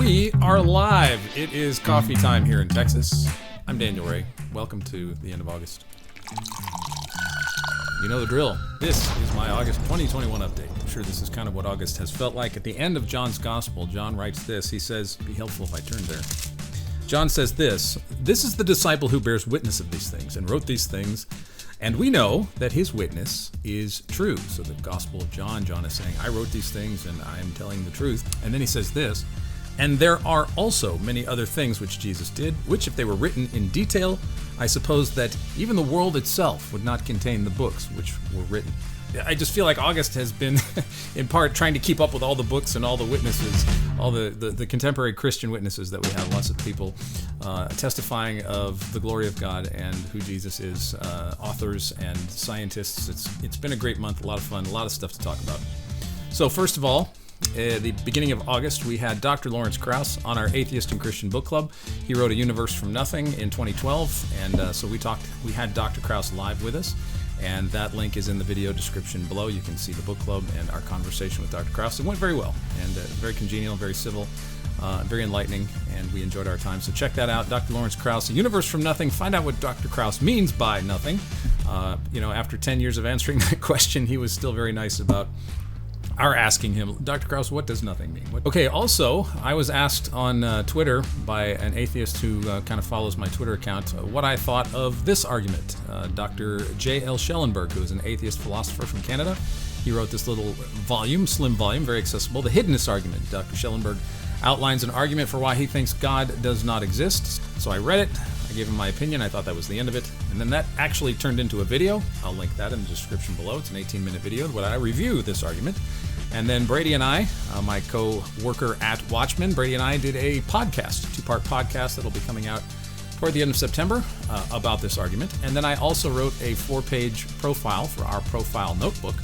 We are live. It is coffee time here in Texas. I'm Daniel Ray. Welcome to the end of August. You know the drill. This is my August 2021 update. I'm sure this is kind of what August has felt like. At the end of John's Gospel, John writes this. He says, be helpful if I turn there. John says this is the disciple who bears witness of these things and wrote these things, and we know that his witness is true. So the Gospel of John is saying, I wrote these things and I am telling the truth. And then he says this, and there are also many other things which Jesus did, which if they were written in detail, I suppose that even the world itself would not contain the books which were written. I just feel like August has been, in part, trying to keep up with all the books and all the witnesses, all the contemporary Christian witnesses that we have. Lots of people testifying of the glory of God and who Jesus is, authors and scientists. It's been a great month, a lot of fun, a lot of stuff to talk about. So first of all, the beginning of August, we had Dr. Lawrence Krauss on our Atheist and Christian Book Club. He wrote A Universe from Nothing in 2012, and so we had Dr. Krauss live with us, and that link is in the video description below. You can see the book club and our conversation with Dr. Krauss. It went very well, and very congenial, very civil, very enlightening, and we enjoyed our time. So check that out, Dr. Lawrence Krauss, A Universe from Nothing. Find out what Dr. Krauss means by nothing. After 10 years of answering that question, he was still very nice about our asking him, Dr. Krauss, what does nothing mean? Okay, also, I was asked on Twitter by an atheist who kind of follows my Twitter account what I thought of this argument. Dr. J.L. Schellenberg, who is an atheist philosopher from Canada, he wrote this little volume, slim volume, very accessible, The Hiddenness Argument. Dr. Schellenberg outlines an argument for why he thinks God does not exist. So I read it, I gave him my opinion, I thought that was the end of it, and then that actually turned into a video. I'll link that in the description below. It's an 18-minute video where I review this argument. And then Brady and I, my co-worker at Watchmen, Brady and I did a podcast, a two-part podcast that'll be coming out toward the end of September about this argument. And then I also wrote a 4-page profile for our profile notebook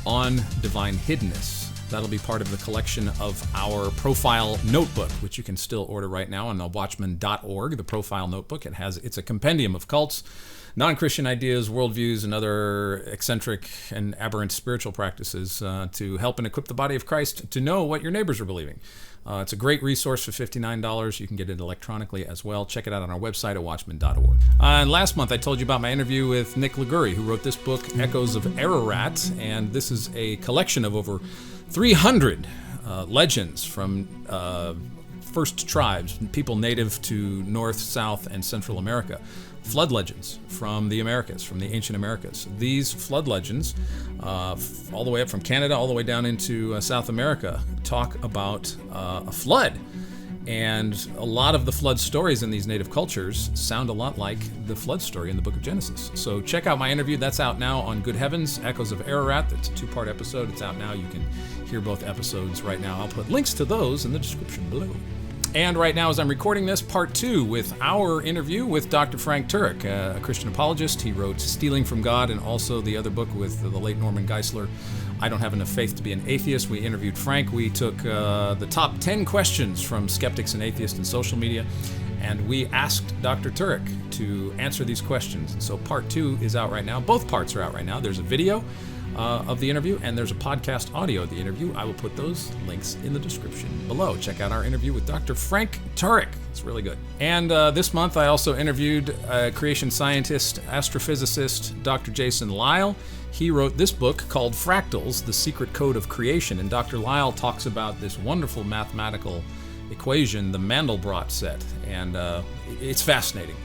on divine hiddenness. That'll be part of the collection of our profile notebook, which you can still order right now on watchmen.org, the profile notebook. It's a compendium of cults, non-Christian ideas, worldviews, and other eccentric and aberrant spiritual practices to help and equip the body of Christ to know what your neighbors are believing. It's a great resource for $59. You can get it electronically as well. Check it out on our website at watchmen.org. And last month I told you about my interview with Nick Liguori, who wrote this book, Echoes of Ararat, and this is a collection of over 300 legends from first tribes, people native to North, South, and Central America. Flood legends from the Americas, from the ancient Americas. These flood legends, all the way up from Canada, all the way down into South America, talk about a flood. And a lot of the flood stories in these native cultures sound a lot like the flood story in the book of Genesis. So check out my interview. That's out now on Good Heavens, Echoes of Ararat. That's a 2-part episode. It's out now. You can hear both episodes right now. I'll put links to those in the description below. And right now, as I'm recording this, part 2 with our interview with Dr. Frank Turek, a Christian apologist. He wrote Stealing from God and also the other book with the late Norman Geisler, I Don't Have Enough Faith to Be an Atheist. We interviewed Frank. We took the top 10 questions from skeptics and atheists in social media, and we asked Dr. Turek to answer these questions. And so part 2 is out right now. Both parts are out right now. There's a video of the interview, and there's a podcast audio of the interview. I will put those links in the description below. Check out our interview with Dr. Frank Turek. It's really good. And this month, I also interviewed creation scientist, astrophysicist, Dr. Jason Lyle. He wrote this book called Fractals, The Secret Code of Creation, and Dr. Lyle talks about this wonderful mathematical equation, the Mandelbrot set, and it's fascinating.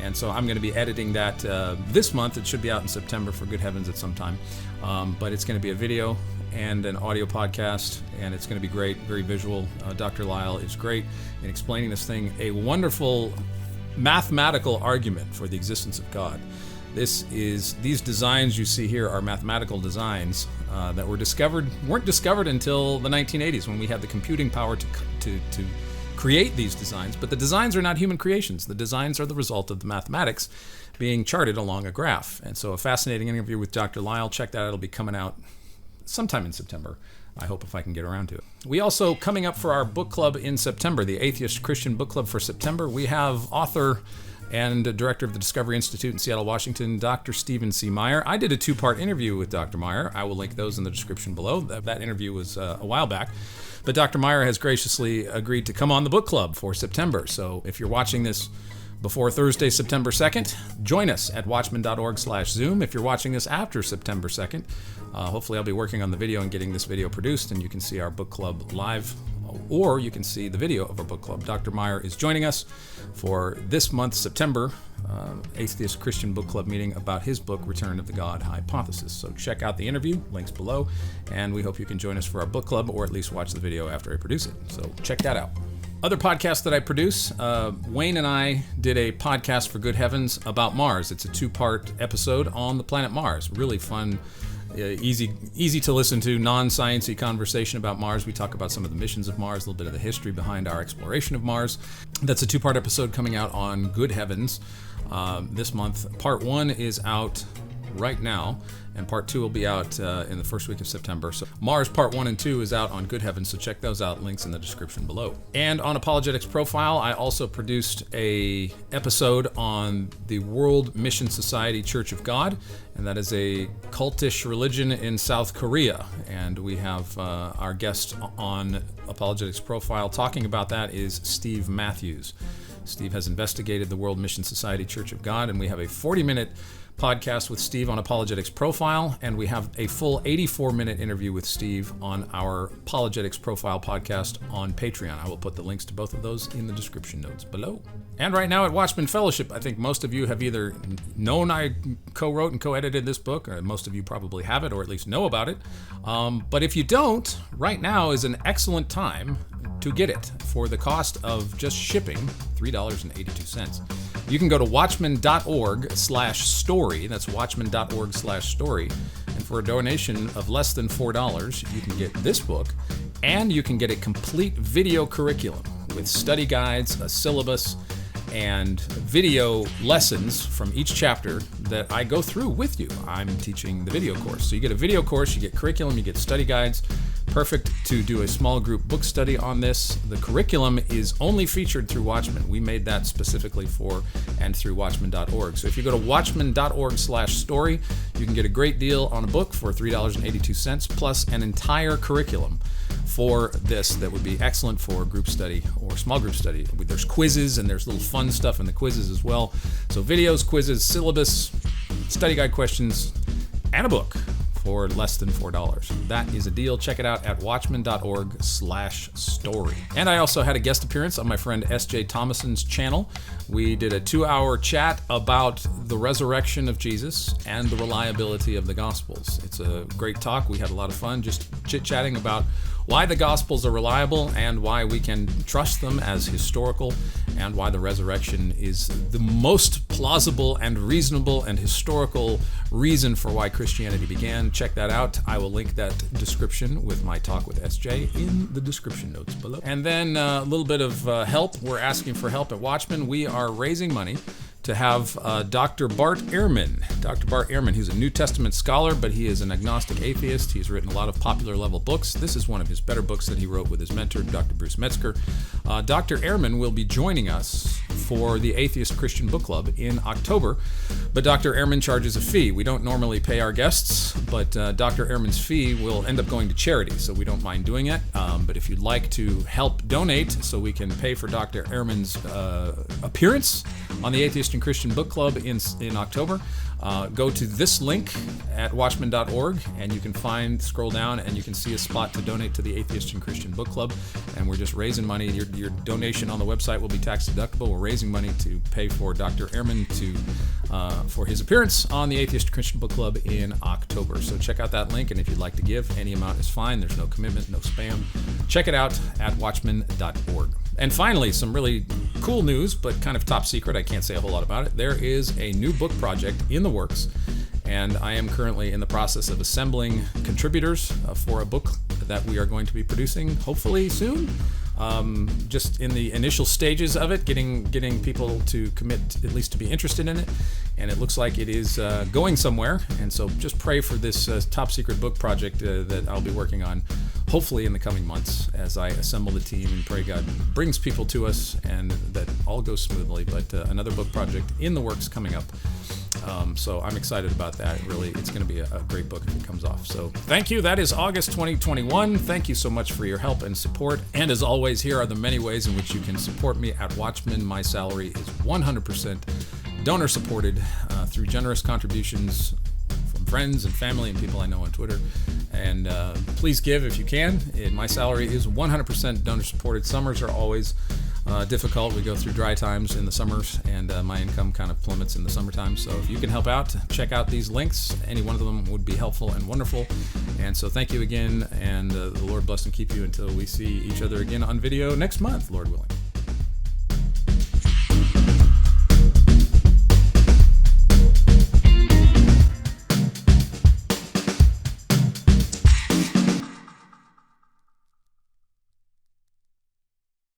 And so I'm going to be editing that this month. It should be out in September for Good Heavens at some time. But it's going to be a video and an audio podcast, and it's going to be great, very visual. Dr. Lyle is great in explaining this thing, a wonderful mathematical argument for the existence of God. These designs you see here are mathematical designs that weren't discovered until the 1980s when we had the computing power to create these designs, but the designs are not human creations. The designs are the result of the mathematics being charted along a graph. And so a fascinating interview with Dr. Lyle. Check that out. It'll be coming out sometime in September. I hope if I can get around to it. We also, coming up for our book club in September, the Atheist Christian Book Club for September, we have author and director of the Discovery Institute in Seattle, Washington, Dr. Stephen C. Meyer. I did a 2-part interview with Dr. Meyer. I will link those in the description below. That interview was a while back. But Dr. Meyer has graciously agreed to come on the book club for September. So if you're watching this before Thursday, September 2nd, join us at watchmen.org/Zoom. If you're watching this after September 2nd, hopefully I'll be working on the video and getting this video produced, and you can see our book club live, or you can see the video of our book club. Dr. Meyer is joining us for this month, September, Atheist Christian Book Club meeting about his book, Return of the God Hypothesis. So check out the interview, links below, and we hope you can join us for our book club, or at least watch the video after I produce it. So check that out. Other podcasts that I produce, Wayne and I did a podcast for Good Heavens about Mars. It's a 2-part episode on the planet Mars. Really fun, easy to listen to, non-sciencey conversation about Mars. We talk about some of the missions of Mars, a little bit of the history behind our exploration of Mars. That's a 2-part episode coming out on Good Heavens this month. Part 1 is out right now, and part 2 will be out in the first week of September. So Mars Part 1 and 2 is out on Good Heavens, so check those out, links in the description below. And on Apologetics Profile, I also produced a episode on the World Mission Society Church of God, and that is a cultish religion in South Korea. And we have our guest on Apologetics Profile talking about that is Steve Matthews. Steve has investigated the World Mission Society Church of God, and we have a 40-minute podcast with Steve on Apologetics Profile, and we have a full 84-minute interview with Steve on our Apologetics Profile podcast on Patreon. I will put the links to both of those in the description notes below. And right now at Watchmen Fellowship, I think most of you have either known I co-wrote and co-edited this book, or most of you probably have it, or at least know about it. But if you don't, right now is an excellent time to get it for the cost of just shipping, $3.82. You can go to watchmen.org/story. That's watchmen.org/story. And for a donation of less than $4, you can get this book, and you can get a complete video curriculum with study guides, a syllabus, and video lessons from each chapter that I go through with you. I'm teaching the video course. So you get a video course, you get curriculum, you get study guides. Perfect to do a small group book study on this. The curriculum is only featured through Watchmen. We made that specifically for and through watchmen.org. So if you go to watchmen.org/story, you can get a great deal on a book for $3.82 plus an entire curriculum for this that would be excellent for group study or small group study. There's quizzes and there's little fun stuff in the quizzes as well. So videos, quizzes, syllabus, study guide questions, and a book for less than $4. That is a deal. Check it out at watchmen.org/story. And I also had a guest appearance on my friend S.J. Thomason's channel. We did a 2-hour chat about the resurrection of Jesus and the reliability of the Gospels. It's a great talk. We had a lot of fun just chit-chatting about why the Gospels are reliable and why we can trust them as historical, and why the resurrection is the most plausible and reasonable and historical reason for why Christianity began. Check that out. I will link that description with my talk with SJ in the description notes below. And then a little bit of help. We're asking for help at Watchmen. We are raising money to have Dr. Bart Ehrman. Dr. Bart Ehrman, who's a New Testament scholar, but he is an agnostic atheist. He's written a lot of popular level books. This is one of his better books that he wrote with his mentor, Dr. Bruce Metzger. Dr. Ehrman will be joining us for the Atheist Christian Book Club in October, but Dr. Ehrman charges a fee. We don't normally pay our guests, but Dr. Ehrman's fee will end up going to charity, so we don't mind doing it. But if you'd like to help donate so we can pay for Dr. Ehrman's appearance on the Atheist and Christian Book Club in October, go to this link at watchmen.org, and you can scroll down, and you can see a spot to donate to the Atheist and Christian Book Club. And we're just raising money. Your donation on the website will be tax deductible. We're raising money to pay for Dr. Ehrman for his appearance on the Atheist and Christian Book Club in October. So check out that link, and if you'd like to give, any amount is fine. There's no commitment, no spam. Check it out at watchmen.org. And finally, some really cool news, but kind of top secret. I can't say a whole lot about it. There is a new book project in the works, and I am currently in the process of assembling contributors for a book that we are going to be producing hopefully soon. Just in the initial stages of it, getting people to commit, at least to be interested in it, and it looks like it is going somewhere. And so just pray for this top secret book project that I'll be working on hopefully in the coming months as I assemble the team, and pray God brings people to us and that all goes smoothly. But another book project in the works coming up. So I'm excited about that. Really, it's going to be a great book if it comes off. So thank you. That is August 2021. Thank you so much for your help and support. And as always, here are the many ways in which you can support me at Watchmen. My salary is 100% donor supported through generous contributions from friends and family and people I know on Twitter. And please give if you can. My salary is 100% donor supported. Summers are always difficult. We go through dry times in the summers, and my income kind of plummets in the summertime. So if you can help out, check out these links. Any one of them would be helpful and wonderful. And so thank you again, and the Lord bless and keep you until we see each other again on video next month, Lord willing.